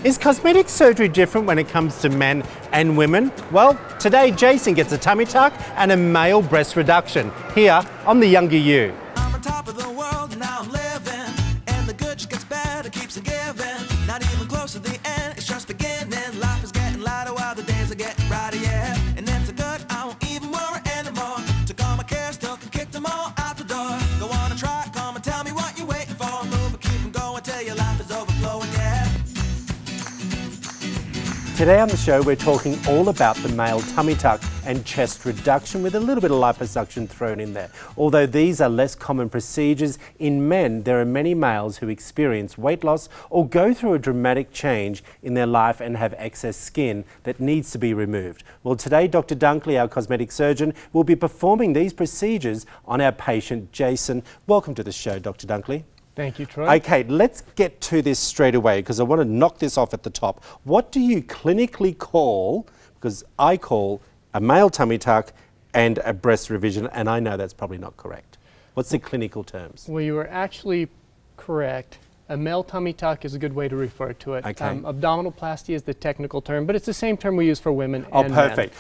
Is cosmetic surgery different when it comes to men and women? Well, today Jason gets a tummy tuck and a male breast reduction here on The Younger You. I'm on top of the world, now I'm living, and the good just gets better, keeps on giving. Not even close to the end, it's just beginning. Life is getting lighter while the days are getting brighter, yeah. And it's a good, I won't even worry anymore. Took all my cares, still can kick them all out the door. Go on and try, come and tell me what you're waiting for. Move and keep them going till your life is overflowing, yeah. Today on the show we're talking all about the male tummy tuck and chest reduction with a little bit of liposuction thrown in there. Although these are less common procedures, in men there are many males who experience weight loss or go through a dramatic change in their life and have excess skin that needs to be removed. Well, today Dr. Dunkley, our cosmetic surgeon, will be performing these procedures on our patient Jason. Welcome to the show, Dr. Dunkley. Thank you, Troy. Okay, let's get to this straight away because I want to knock this off at the top. What do you clinically call, because I call a male tummy tuck and a breast revision, and I know that's probably not correct. What's the clinical terms? Well, you were actually correct. A male tummy tuck is a good way to refer to it. Okay. Abdominoplasty is the technical term, but it's the same term we use for women Oh, and perfect.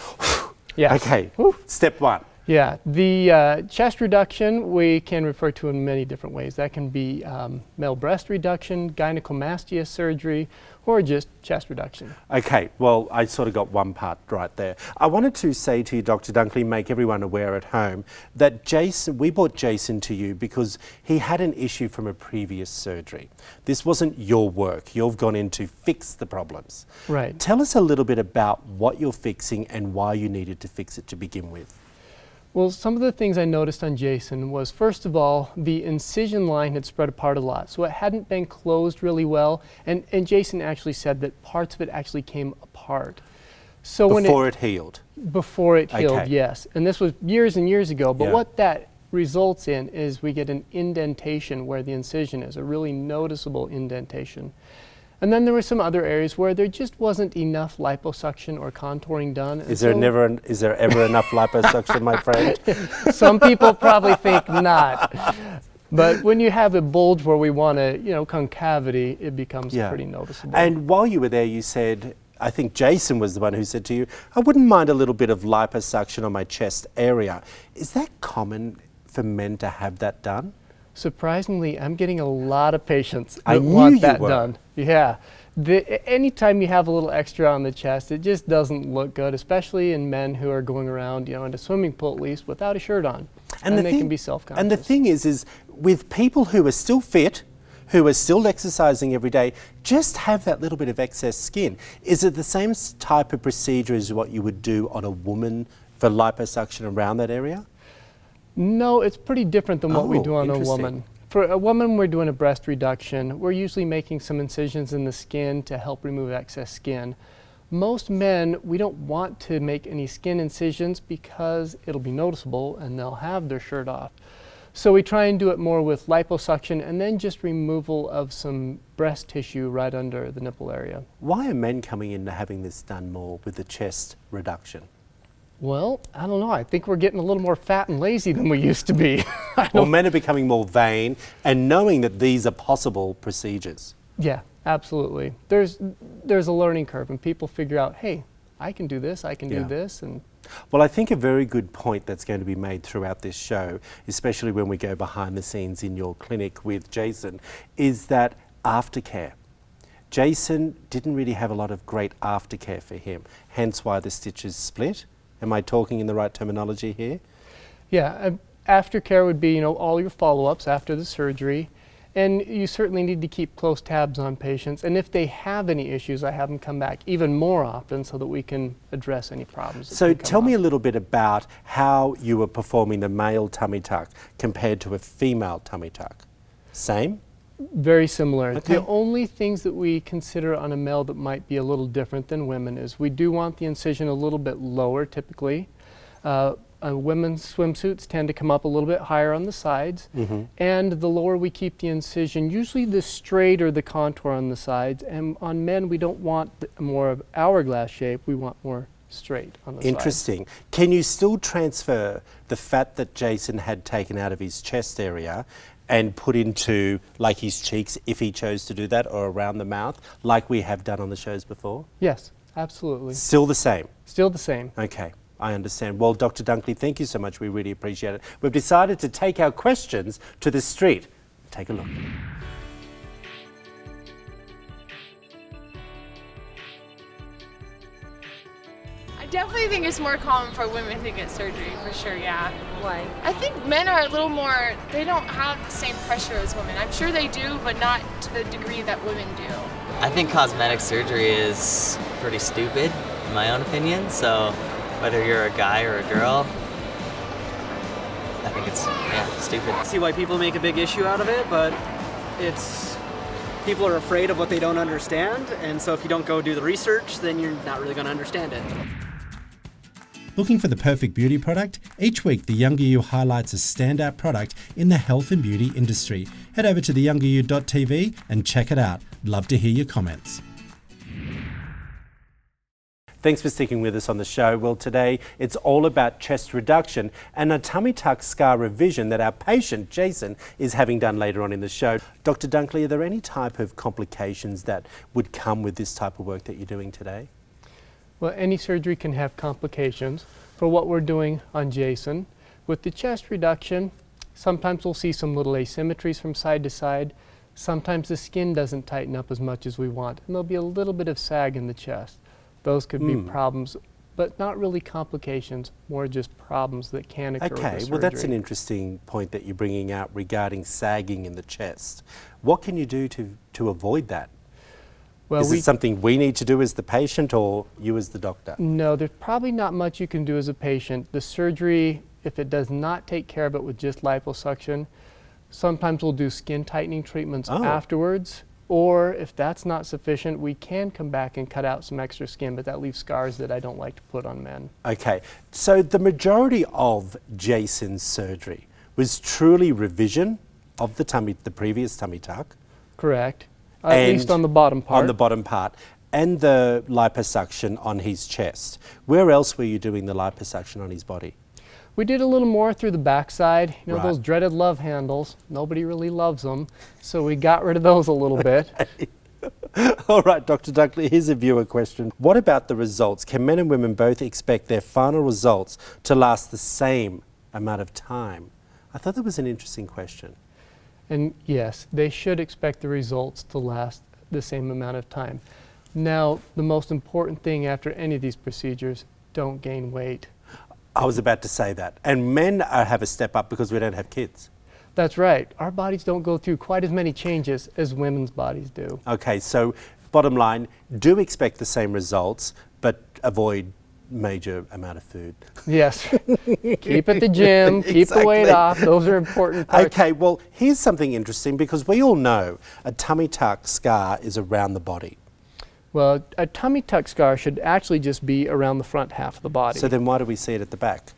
Yeah. Okay, step one. Yeah, the chest reduction we can refer to in many different ways. That can be male breast reduction, gynecomastia surgery, or just chest reduction. Okay, well, I sort of got one part right there. I wanted to say to you, Dr. Dunkley, make everyone aware at home that we brought Jason to you because he had an issue from a previous surgery. This wasn't your work. You've gone in to fix the problems. Right. Tell us a little bit about what you're fixing and why you needed to fix it to begin with. Well, some of the things I noticed on Jason was, first of all, the incision line had spread apart a lot. So it hadn't been closed really well. And Jason actually said that parts of it actually came apart. So before it healed? Before it healed, Okay. yes. And this was years and years ago. But Yeah. what that results in is we get an indentation where the incision is, a really noticeable indentation. And then there were some other areas where there just wasn't enough liposuction or contouring done. Is there ever enough liposuction, my friend? Some people probably think not. But when you have a bulge where we want a concavity, it becomes pretty noticeable. And while you were there, you said, I think Jason was the one who said to you, I wouldn't mind a little bit of liposuction on my chest area. Is that common for men to have that done? Surprisingly, I'm getting a lot of patients I that knew want you that were. done. Yeah. Anytime you have a little extra on the chest, it just doesn't look good, especially in men who are going around, in a swimming pool at least, without a shirt on. And they can be self-conscious. And the thing is with people who are still fit, who are still exercising every day, just have that little bit of excess skin. Is it the same type of procedure as what you would do on a woman for liposuction around that area? No, it's pretty different than what we do on a interesting. woman. For a woman, we're doing a breast reduction. We're usually making some incisions in the skin to help remove excess skin. Most men, we don't want to make any skin incisions because it'll be noticeable and they'll have their shirt off. So we try and do it more with liposuction and then just removal of some breast tissue right under the nipple area. Why are men coming in to having this done more with the chest reduction? Well, I don't know. I think we're getting a little more fat and lazy than we used to be. Well, men are becoming more vain and knowing that these are possible procedures. Yeah, absolutely. There's a learning curve and people figure out, hey, I can do this, I can do this. And well, I think a very good point that's going to be made throughout this show, especially when we go behind the scenes in your clinic with Jason, is that aftercare. Jason didn't really have a lot of great aftercare for him, hence why the stitches split. Am I talking in the right terminology here? yeah, aftercare would be, all your follow-ups after the surgery. And you certainly need to keep close tabs on patients. And if they have any issues, I have them come back even more often so that we can address any problems. So tell me a little bit about how you were performing the male tummy tuck compared to a female tummy tuck. Same? Very similar. Okay. The only things that we consider on a male that might be a little different than women is we do want the incision a little bit lower typically. Women's swimsuits tend to come up a little bit higher on the sides, and the lower we keep the incision, usually the straighter the contour on the sides, and on men we don't want more of hourglass shape, we want more straight on the sides. Interesting. Can you still transfer the fat that Jason had taken out of his chest area and put into like his cheeks if he chose to do that, or around the mouth like we have done on the shows before? Yes, absolutely. Still the same? Still the same. Okay, I understand. Well, Dr. Dunkley, thank you so much. We really appreciate it. We've decided to take our questions to the street. Take a look. I definitely think it's more common for women to get surgery, for sure, yeah. Why? I think men are a little more, they don't have the same pressure as women. I'm sure they do, but not to the degree that women do. I think cosmetic surgery is pretty stupid, in my own opinion. So whether you're a guy or a girl, I think it's, stupid. I see why people make a big issue out of it, but people are afraid of what they don't understand, and so if you don't go do the research, then you're not really going to understand it. Looking for the perfect beauty product? Each week, The Younger You highlights a standout product in the health and beauty industry. Head over to theyoungeryou.tv and check it out. Love to hear your comments. Thanks for sticking with us on the show. Well, today it's all about chest reduction and a tummy tuck scar revision that our patient, Jason, is having done later on in the show. Dr. Dunkley, are there any type of complications that would come with this type of work that you're doing today? Well, any surgery can have complications. For what we're doing on Jason, with the chest reduction, sometimes we'll see some little asymmetries from side to side. Sometimes the skin doesn't tighten up as much as we want, and there'll be a little bit of sag in the chest. Those could be problems, but not really complications, more just problems that can occur with the surgery. Well, that's an interesting point that you're bringing out regarding sagging in the chest. What can you do to avoid that? Well, is it something we need to do as the patient or you as the doctor? No, there's probably not much you can do as a patient. The surgery, if it does not take care of it with just liposuction, sometimes we'll do skin tightening treatments afterwards. Or if that's not sufficient, we can come back and cut out some extra skin, but that leaves scars that I don't like to put on men. Okay, so the majority of Jason's surgery was truly revision of the previous tummy tuck. Correct. At least on the bottom part. On the bottom part. And the liposuction on his chest. Where else were you doing the liposuction on his body? We did a little more through the backside. You know, those dreaded love handles. Nobody really loves them. So we got rid of those a little bit. All right, Dr. Dunkley, here's a viewer question. What about the results? Can men and women both expect their final results to last the same amount of time? I thought that was an interesting question. And yes, they should expect the results to last the same amount of time. Now, the most important thing after any of these procedures, don't gain weight. I was about to say that. And men have a step up because we don't have kids. That's right. Our bodies don't go through quite as many changes as women's bodies do. Okay, so bottom line, do expect the same results, but avoid major amount of food. Yes. Keep at the gym, keep the weight off. Those are important parts. Okay, well, here's something interesting because we all know a tummy tuck scar is around the body. Well, a tummy tuck scar should actually just be around the front half of the body. So then why do we see it at the back?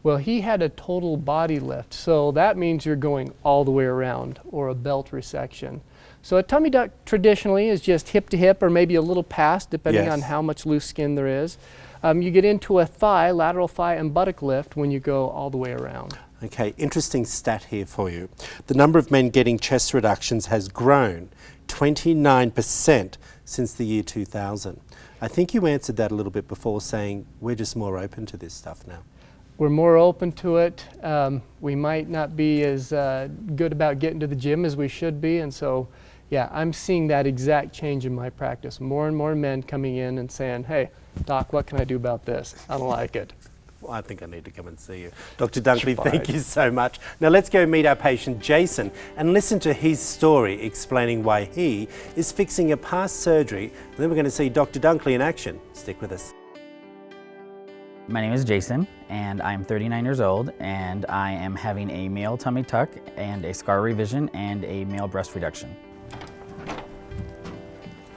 Well, he had a total body lift, so that means you're going all the way around, or a belt resection. So a tummy tuck traditionally is just hip to hip or maybe a little past, depending on how much loose skin there is. You get into a thigh, lateral thigh and buttock lift when you go all the way around. Okay, interesting stat here for you. The number of men getting chest reductions has grown 29% since the year 2000. I think you answered that a little bit before, saying we're just more open to this stuff now. We're more open to it. We might not be as good about getting to the gym as we should be, and so yeah, I'm seeing that exact change in my practice. More and more men coming in and saying, hey, doc, what can I do about this? I don't like it. Well, I think I need to come and see you. Dr. Dunkley, thank you so much. Now let's go meet our patient Jason and listen to his story explaining why he is fixing a past surgery. And then we're going to see Dr. Dunkley in action. Stick with us. My name is Jason and I'm 39 years old and I am having a male tummy tuck and a scar revision and a male breast reduction.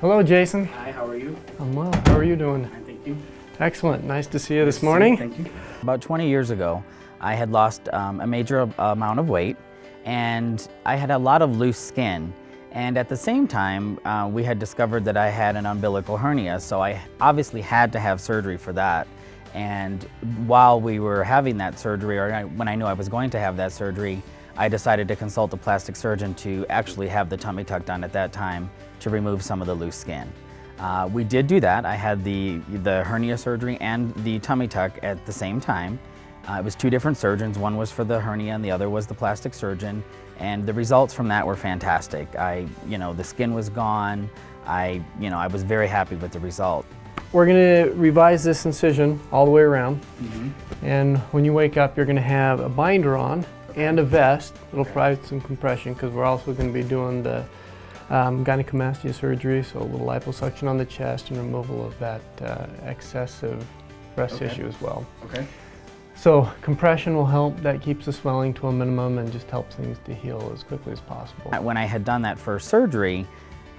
Hello, Jason. Hi, how are you? I'm well. How are you doing? Thank you. Excellent. Nice to see you this morning. Thank you. About 20 years ago, I had lost a major amount of weight and I had a lot of loose skin. And at the same time, we had discovered that I had an umbilical hernia, so I obviously had to have surgery for that. And while we were having that surgery, or when I knew I was going to have that surgery, I decided to consult a plastic surgeon to actually have the tummy tuck done at that time to remove some of the loose skin. We did do that. I had the hernia surgery and the tummy tuck at the same time. It was two different surgeons. One was for the hernia and the other was the plastic surgeon. And the results from that were fantastic. The skin was gone. I was very happy with the result. We're going to revise this incision all the way around. And when you wake up, you're going to have a binder on and a vest. It'll provide some compression because we're also going to be doing the gynecomastia surgery, so a little liposuction on the chest and removal of that excessive breast tissue as well. Okay. So compression will help. That keeps the swelling to a minimum and just helps things to heal as quickly as possible. When I had done that first surgery,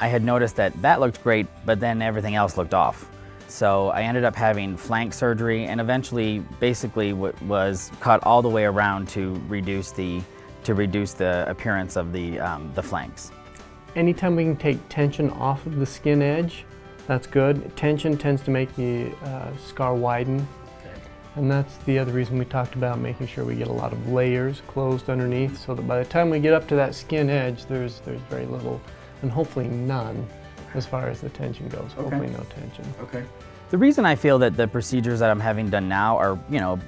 I had noticed that looked great, but then everything else looked off. So I ended up having flank surgery and eventually basically was cut all the way around to reduce the appearance of the flanks. Anytime we can take tension off of the skin edge, that's good. Tension tends to make the scar widen. And that's the other reason we talked about making sure we get a lot of layers closed underneath so that by the time we get up to that skin edge, there's very little and hopefully none as far as the tension goes. Hopefully no tension. Okay. The reason I feel that the procedures that I'm having done now are,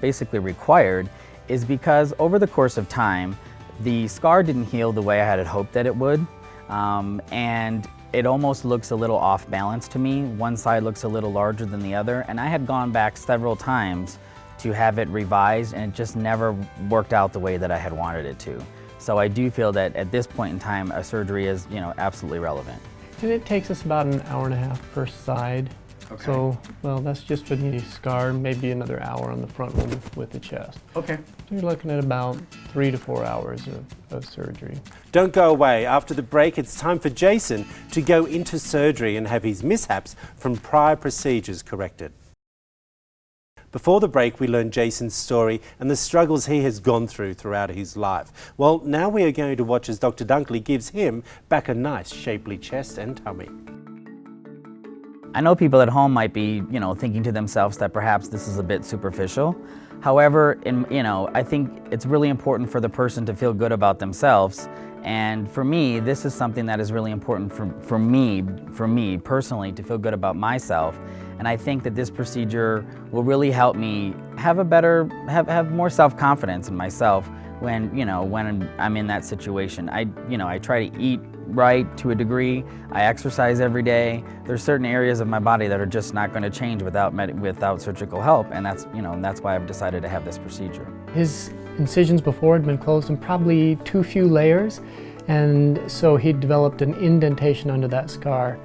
basically required is because over the course of time, the scar didn't heal the way I had hoped that it would. And it almost looks a little off balance to me. One side looks a little larger than the other, and I had gone back several times to have it revised, and it just never worked out the way that I had wanted it to. So I do feel that at this point in time, a surgery is, absolutely relevant. And it takes us about an hour and a half per side. Okay. So, well, that's just for the scar, maybe another hour on the front one with the chest. Okay. So you're looking at about 3 to 4 hours of surgery. Don't go away. After the break, it's time for Jason to go into surgery and have his mishaps from prior procedures corrected. Before the break, we learned Jason's story and the struggles he has gone throughout his life. Well, now we are going to watch as Dr. Dunkley gives him back a nice, shapely chest and tummy. I know people at home might be, thinking to themselves that perhaps this is a bit superficial. However, I think it's really important for the person to feel good about themselves. And for me, this is something that is really important for me personally, to feel good about myself. And I think that this procedure will really help me have have more self-confidence in myself when I'm in that situation. I try to eat right to a degree. I exercise every day. There's certain areas of my body that are just not going to change without surgical help, and that's why I've decided to have this procedure. His incisions before had been closed in probably too few layers, and so he developed an indentation under that scar.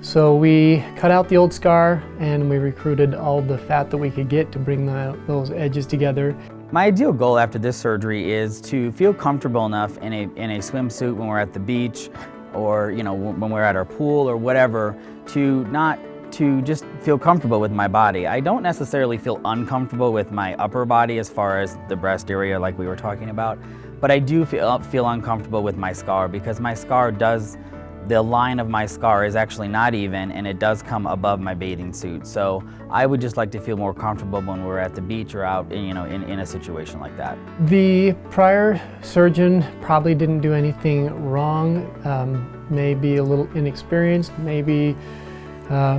So we cut out the old scar and we recruited all the fat that we could get to bring those edges together. My ideal goal after this surgery is to feel comfortable enough in a swimsuit when we're at the beach, or when we're at our pool or whatever, to just feel comfortable with my body. I don't necessarily feel uncomfortable with my upper body as far as the breast area like we were talking about, but I do feel uncomfortable with my scar because the line of my scar is actually not even, and it does come above my bathing suit. So I would just like to feel more comfortable when we're at the beach or out, in a situation like that. The prior surgeon probably didn't do anything wrong, maybe a little inexperienced, maybe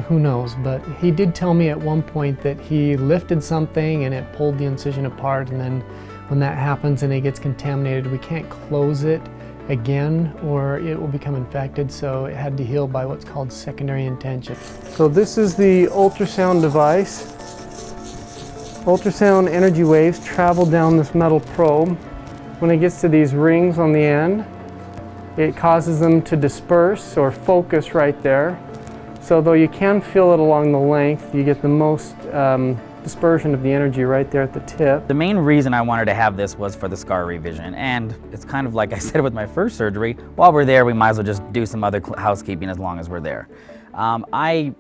who knows, but he did tell me at one point that he lifted something and it pulled the incision apart, and then when that happens and it gets contaminated, we can't close it again or it will become infected, so it had to heal by what's called secondary intention. So this is the ultrasound device. Ultrasound energy waves travel down this metal probe. When it gets to these rings on the end, it causes them to disperse or focus right there. So though you can feel it along the length, you get the most dispersion of the energy right there at the tip. The main reason I wanted to have this was for the scar revision, and it's kind of like I said with my first surgery, while we're there we might as well just do some other housekeeping as long as we're there. I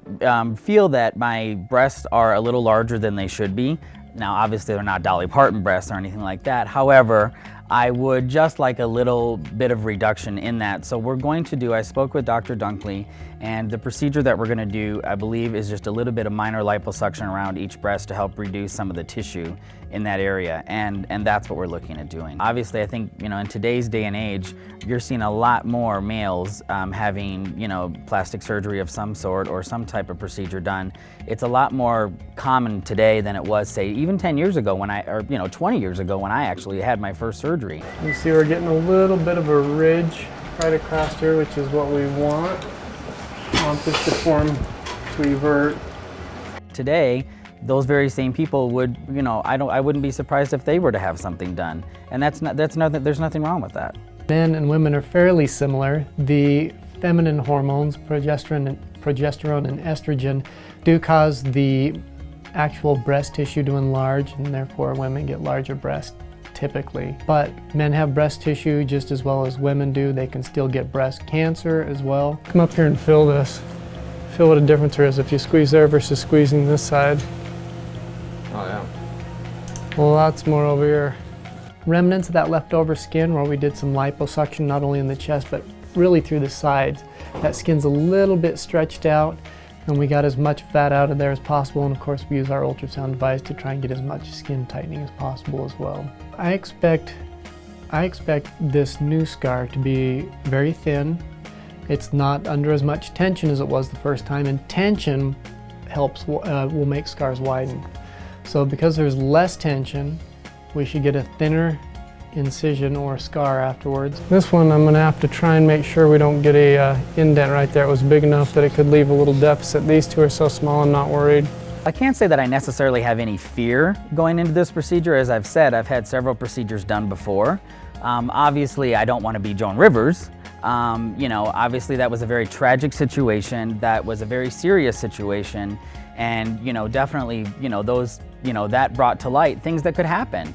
feel that my breasts are a little larger than they should be. Now obviously they're not Dolly Parton breasts or anything like that. However, I would just like a little bit of reduction in that. So we're going to do, I spoke with Dr. Dunkley, and the procedure that we're going to do, I believe, is just a little bit of minor liposuction around each breast to help reduce some of the tissue in that area, and that's what we're looking at doing. Obviously, I think, you know, in today's day and age, you're seeing a lot more males having, you know, plastic surgery of some sort or some type of procedure done. It's a lot more common today than it was, say, even 10 years ago when or, you know, 20 years ago when I actually had my first surgery. You see we're getting a little bit of a ridge right across here, which is what we want. Want this to form to revert. Today, those very same people would, you know, I wouldn't be surprised if they were to have something done, and there's nothing wrong with that. Men and women are fairly similar. The feminine hormones, progesterone and estrogen, do cause the actual breast tissue to enlarge, and therefore women get larger breasts typically. But men have breast tissue just as well as women do. They can still get breast cancer as well. Come up here and feel this. Feel what a difference there is if you squeeze there versus squeezing this side. Oh yeah. Lots more over here. Remnants of that leftover skin where we did some liposuction, not only in the chest, but really through the sides. That skin's a little bit stretched out, and we got as much fat out of there as possible, and of course we use our ultrasound device to try and get as much skin tightening as possible as well. I expect this new scar to be very thin. It's not under as much tension as it was the first time, and tension will make scars widen. So because there's less tension, we should get a thinner incision or scar afterwards. This one I'm going to have to try and make sure we don't get a indent right there. It was big enough that it could leave a little deficit. These two are so small I'm not worried. I can't say that I necessarily have any fear going into this procedure. As I've said, I've had several procedures done before. Obviously, I don't want to be Joan Rivers. You know, obviously that was a very tragic situation. That was a very serious situation. And, you know, definitely, you know, those, you know, that brought to light things that could happen.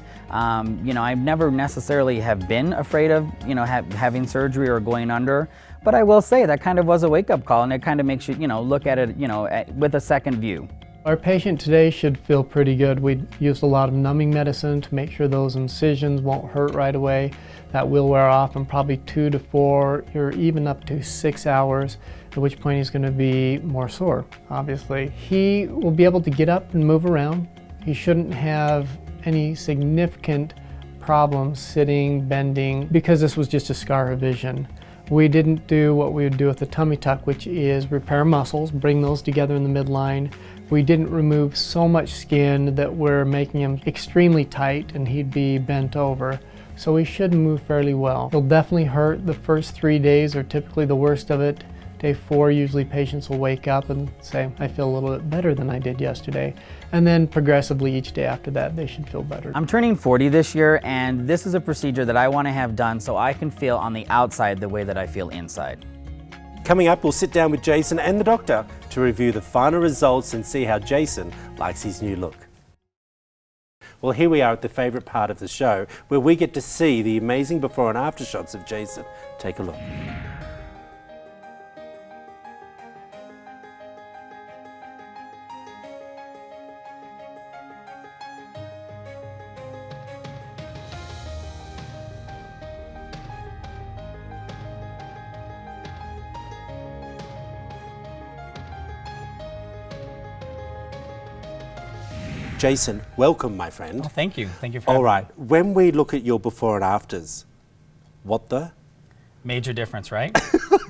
You know, I've never necessarily have been afraid of, you know, having surgery or going under, but I will say that kind of was a wake-up call, and it kind of makes you, you know, look at it, you know, with a second view. Our patient today should feel pretty good. We used a lot of numbing medicine to make sure those incisions won't hurt right away. That will wear off in probably 2 to 4 or even up to 6 hours, at which point he's going to be more sore, obviously. He will be able to get up and move around. He shouldn't have any significant problems sitting, bending, because this was just a scar revision. We didn't do what we would do with the tummy tuck, which is repair muscles, bring those together in the midline. We didn't remove so much skin that we're making him extremely tight and he'd be bent over. So he should move fairly well. It'll definitely hurt. The first 3 days are typically the worst of it. Day 4, usually patients will wake up and say, I feel a little bit better than I did yesterday. And then progressively each day after that, they should feel better. I'm turning 40 this year, and this is a procedure that I want to have done so I can feel on the outside the way that I feel inside. Coming up, we'll sit down with Jason and the doctor to review the final results and see how Jason likes his new look. Well, here we are at the favourite part of the show, where we get to see the amazing before and after shots of Jason. Take a look. Jason, welcome, my friend. Oh, thank you. Thank you for having All right, when we look at your before and afters, what the? Major difference, right?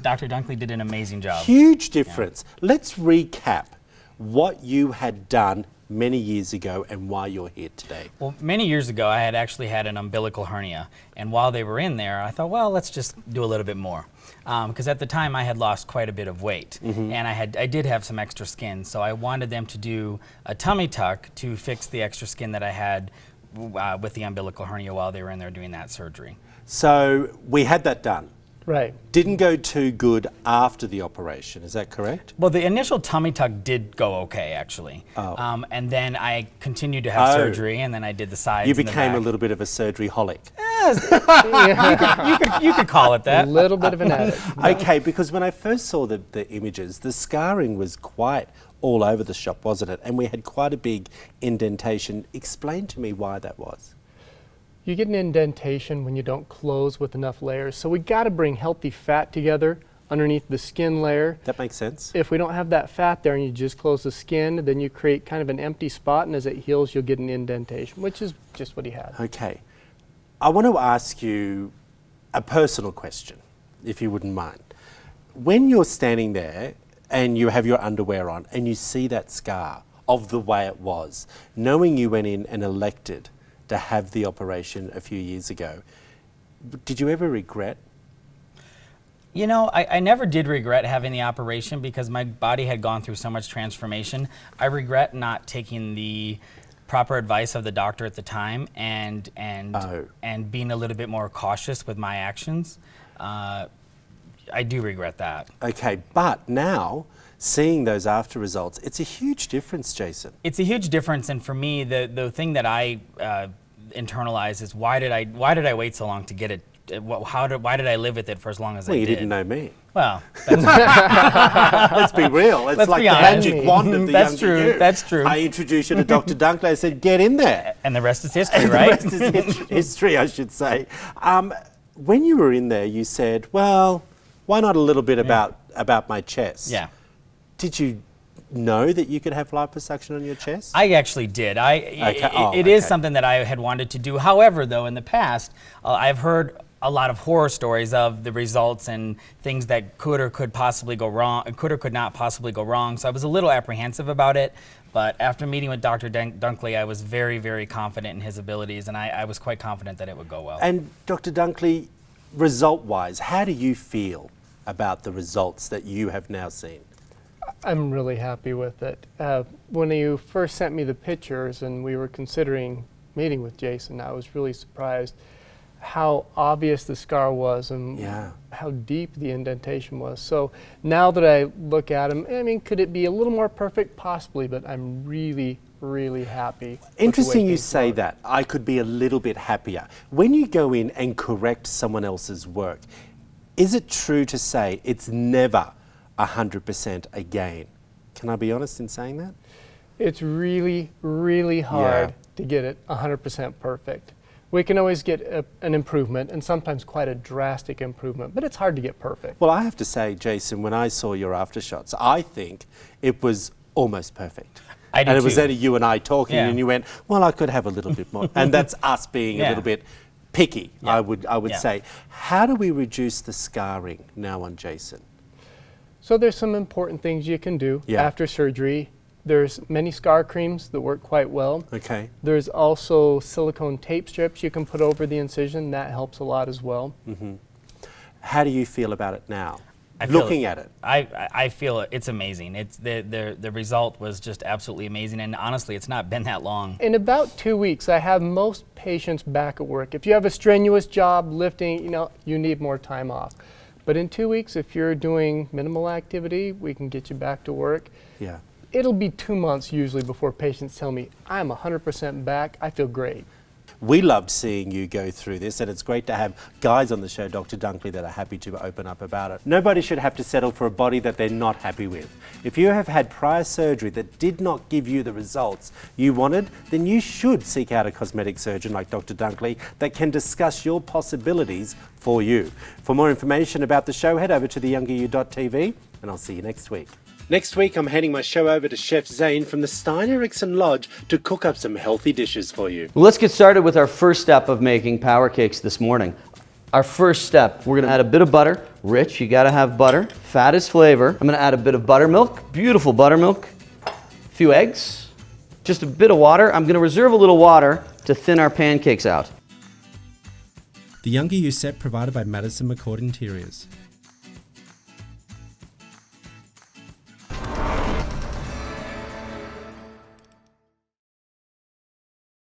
Dr. Dunkley did an amazing job. Huge difference. Yeah. Let's recap what you had done many years ago and why you're here today. Well, many years ago, I had actually had an umbilical hernia. And while they were in there, I thought, well, let's just do a little bit more. Because at the time, I had lost quite a bit of weight. And I did have some extra skin. So I wanted them to do a tummy tuck to fix the extra skin that I had with the umbilical hernia while they were in there doing that surgery. So we had that done. Right. Didn't go too good after the operation, is that correct? Well, the initial tummy tuck did go okay, actually. Oh. And then I continued to have surgery, and then I did the sides. You became a little bit of a surgery holic. You could call it that. A little bit of an addict. Okay, because when I first saw the images, the scarring was quite all over the shop, wasn't it? And we had quite a big indentation. Explain to me why that was. You get an indentation when you don't close with enough layers. So we got to bring healthy fat together underneath the skin layer. That makes sense. If we don't have that fat there and you just close the skin, then you create kind of an empty spot, and as it heals, you'll get an indentation, which is just what he had. Okay. I want to ask you a personal question, if you wouldn't mind. When you're standing there and you have your underwear on and you see that scar of the way it was, knowing you went in and elected to have the operation a few years ago, did you ever regret? You know, I never did regret having the operation because my body had gone through so much transformation. I regret not taking the proper advice of the doctor at the time and being a little bit more cautious with my actions. I do regret that. Okay, but now, seeing those after results, it's a huge difference, Jason. It's a huge difference, and for me, the thing that I internalize is why did I wait so long to get it? Why did I live with it for as long as I did? Well, you didn't know me. Well, let's be real. It's Let's like be the honest. magic wand of the That's younger true. you. That's true. I introduced you to Dr. Dunkley. I said, get in there. And the rest is history, And right? the rest is history, I should say. When you were in there, you said, well, why not a little bit about my chest? Yeah. Did you know that you could have liposuction on your chest? I actually did. It is something that I had wanted to do. However, though, in the past, I've heard a lot of horror stories of the results and things that could or could possibly go wrong, could or could not possibly go wrong. So I was a little apprehensive about it. But after meeting with Dr. Dunkley, I was very, very confident in his abilities, and I was quite confident that it would go well. And Dr. Dunkley, result-wise, how do you feel about the results that you have now seen? I'm really happy with it. When you first sent me the pictures and we were considering meeting with Jason, I was really surprised how obvious the scar was and how deep the indentation was. So now that I look at him, I mean, could it be a little more perfect? Possibly, but I'm really, really happy. Interesting you say that. I could be a little bit happier. When you go in and correct someone else's work, is it true to say it's never 100% a gain? Can I be honest in saying that? It's really, really hard to get it 100% perfect. We can always get an improvement, and sometimes quite a drastic improvement, but it's hard to get perfect. Well, I have to say, Jason, when I saw your aftershots, I think it was almost perfect. I did and it was too. only you and I talking, and you went, well, I could have a little bit more. And that's us being a little bit picky, I would say. How do we reduce the scarring now on Jason? So there's some important things you can do after surgery. There's many scar creams that work quite well. Okay. There's also silicone tape strips you can put over the incision. That helps a lot as well. Mm-hmm. How do you feel about it now? Looking at it. I feel it's amazing. It's the result was just absolutely amazing, and honestly, it's not been that long. In about 2 weeks, I have most patients back at work. If you have a strenuous job, lifting, you need more time off. But in 2 weeks, if you're doing minimal activity, we can get you back to work. Yeah. It'll be 2 months usually before patients tell me, I'm 100% back, I feel great. We loved seeing you go through this, and it's great to have guys on the show, Dr. Dunkley, that are happy to open up about it. Nobody should have to settle for a body that they're not happy with. If you have had prior surgery that did not give you the results you wanted, then you should seek out a cosmetic surgeon like Dr. Dunkley that can discuss your possibilities for you. For more information about the show, head over to theyoungeryou.tv, and I'll see you next week. Next week, I'm handing my show over to Chef Zane from the Stein Erikson Lodge to cook up some healthy dishes for you. Well, let's get started with our first step of making power cakes this morning. Our first step, we're going to add a bit of butter. Rich, you got to have butter. Fat is flavor. I'm going to add a bit of buttermilk, beautiful buttermilk, a few eggs, just a bit of water. I'm going to reserve a little water to thin our pancakes out. The Younger You set provided by Madison McCord Interiors.